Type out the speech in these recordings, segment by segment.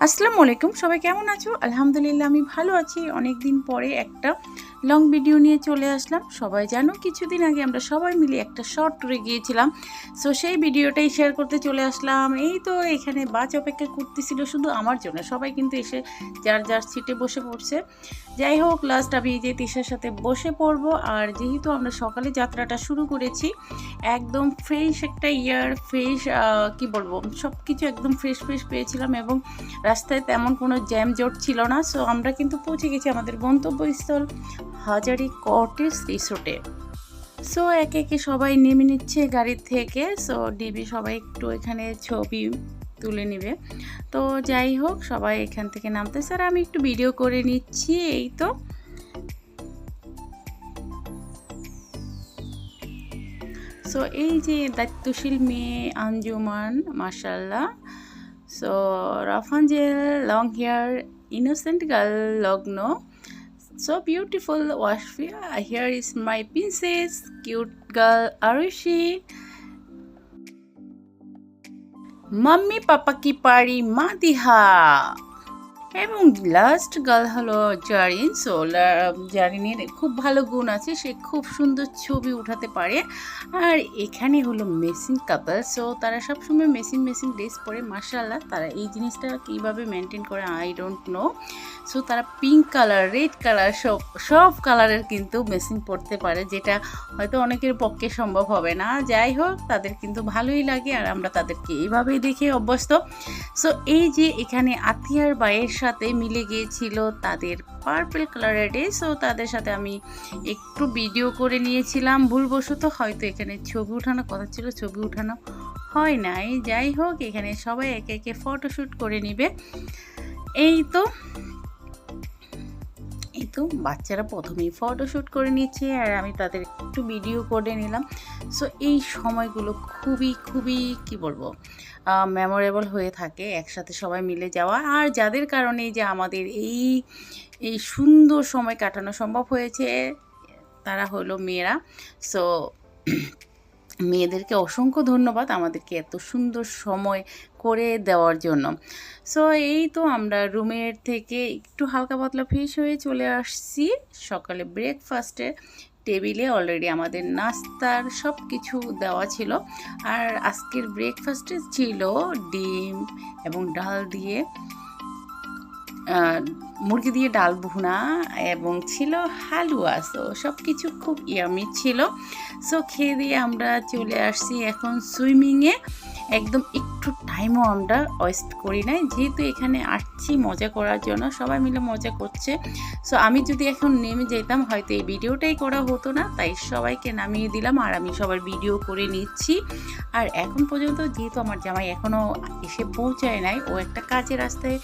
আসসালামু আলাইকুম, সবাই কেমন আছো? আলহামদুলিল্লাহ আমি ভালো আছি। অনেক দিন পরে একটা লং ভিডিও নিয়ে চলে আসলাম। সবাই জানো কিছুদিন আগে আমরা সবাই মিলে একটা শর্ট ট্যুরে গিয়েছিলাম। সো সেই ভিডিওটাই শেয়ার করতে চলে আসলাম। এই তো এখানে বাস অপেক্ষা করতেছিল শুধু আমার জন্য, সবাই কিন্তু এসে যার যার সিটে বসে পড়ছে। যাই হোক, লাস্ট আমি এই যে তিশার সাথে বসে পড়বো। আর যেহেতু আমরা সকালে যাত্রাটা শুরু করেছি, একদম ফ্রেশ একটা ফ্রেশ কি বলবো, সব কিছু একদম ফ্রেশ ফ্রেশ পেয়েছিলাম এবং রাস্তায় তেমন কোনো জ্যাম জট ছিল না। সো আমরা কিন্তু পৌঁছে গেছি আমাদের গন্তব্যস্থল হাজারি কটেজ রিসোর্টে। সো একে একে সবাই নেমে নিচ্ছে গাড়ি থেকে। সো ডিবি সবাই একটু এখানে ছবি তুলে নিবে। তো যাই হোক, সবাই এখান থেকে নামতেছে আর আমি একটু ভিডিও করে নিচ্ছি। এই তো সো এই যে দায়িত্বশীল মেয়ে আঞ্জুমান, মাশাল্লাহ। So Rapunzel, long hair, innocent girl, Logno. So beautiful, Washfia. Here is my princess, cute girl, Arushi. Mummy Papa ki pari Madiha. এবং লাস্ট গার্ল হলো জারিন। সো জারিনের খুব ভালো গুণ আছে, সে খুব সুন্দর ছবি উঠাতে পারে। আর এখানে হলো মেসিং কাপল। সো তারা সবসময় মেসিং ড্রেস পরে, মাশাআল্লাহ। তারা এই জিনিসটা কীভাবে মেনটেন করে আই ডোন্ট নো। সো তারা পিঙ্ক কালার, রেড কালার, সব কালারের কিন্তু মেসিং পরতে পারে, যেটা হয়তো অনেকের পক্ষে সম্ভব হবে না। যাই হোক, তাদের কিন্তু ভালোই লাগে আর আমরা তাদেরকে এইভাবেই দেখে অভ্যস্ত। সো এই যে এখানে আতিয়ার বাইয়ের সাথে মিলে গিয়েছিল তাদের পার্পল কালারের ড্রেস। সো তাদের সাথে আমি একটু ভিডিও করে নিয়েছিলাম ভুলবশত। হয়তো এখানে ছবি ওঠানোর কথা ছিল, ছবি উঠানো হয় নাই। যাই হোক, এখানে সবাই একে একে ফটোশ্যুট করে নিবে। এই তো বাচ্চারা প্রথমেই ফটোশ্যুট করে নিচ্ছে আর আমি তাদের একটু ভিডিও করে নিলাম। সো এই সময়গুলো খুবই কি বলবো, মেমোরেবল হয়ে থাকে একসাথে সবাই মিলে যাওয়া। আর যাদের কারণে যে আমাদের এই সুন্দর সময় কাটানো সম্ভব হয়েছে তারা হলো মেয়েরা। সো মেয়েদেরকে অসংখ্য ধন্যবাদ আমাদেরকে এত সুন্দর সময় করে দেওয়ার জন্য। সো এই তো আমরা রুমের থেকে একটু হালকা পাতলা ফ্রেশ হয়ে চলে আসছি। সকালে ব্রেকফাস্টে টেবিলে অলরেডি আমাদের নাস্তার সব কিছু দেওয়া ছিল। আর আজকের ব্রেকফাস্টে ছিল ডিম এবং ডাল দিয়ে, মুরগি দিয়ে ডাল ভুনা এবং ছিল হালুয়া। সো সব কিছু খুব ইয়ামি ছিল। সো খেয়ে দিয়ে আমরা চলে আসছি এখন সুইমিংয়ে। একদম একটু টাইমও আমরা ওয়েস্ট করি নাই, যেহেতু এখানে আসছি মজা করার জন্য, সবাই মিলে মজা করছে। সো আমি যদি এখন নেমে যেতাম হয়তো এই ভিডিওটাই করা হতো না, তাই সবাইকে নামিয়ে দিলাম আর আমি সবার ভিডিও করে নিচ্ছি। আর এখন পর্যন্ত যেহেতু আমার জামাই এখনও এসে পৌঁছায় নাই, ও একটা কাজের রাস্তায়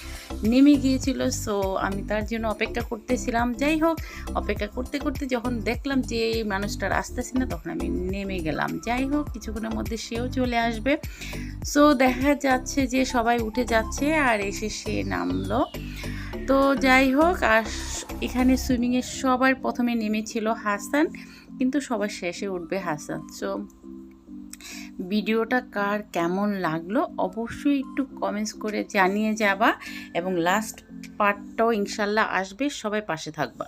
নেমে গিয়েছিল। সো আমি তার জন্য অপেক্ষা করতেছিলাম। যাই হোক, অপেক্ষা করতে করতে যখন দেখলাম যে এই মানুষটা আসতেছে না, তখন আমি নেমে গেলাম। যাই হোক, কিছুক্ষণের মধ্যে সেও চলে আসবে। সো দেখা যাচ্ছে যে সবাই উঠে যাচ্ছে আর এসে সে নামলো। তো যাই হোক, আর এখানে সুইমিংয়ে সবার প্রথমে নেমেছিল হাসান, কিন্তু সবার শেষে উঠবে হাসান। সো ভিডিওটা কার কেমন লাগলো অবশ্যই একটু কমেন্টস করে জানিয়ে যাবা এবং লাস্ট পার্টটাও ইনশাল্লাহ আসবে, সবাই পাশে থাকবা।